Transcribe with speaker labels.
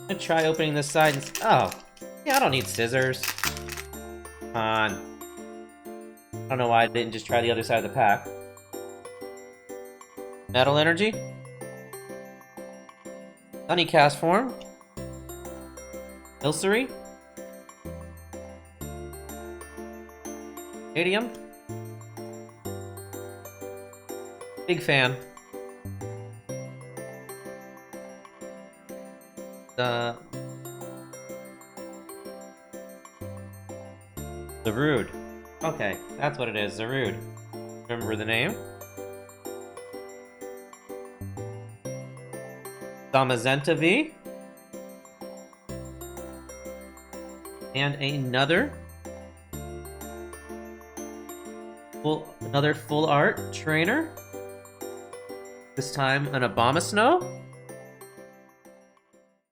Speaker 1: I'm gonna try opening this side and... Oh. Yeah, I don't need scissors. Come on. I don't know why I didn't just try the other side of the pack. Metal Energy. Sunny Cast Form. Ilsuri. Stadium. Big fan. Zarude. Okay, that's what it is, Zarude. Remember the name? Zamazenta V. And another full art trainer. This time an Abomasnow.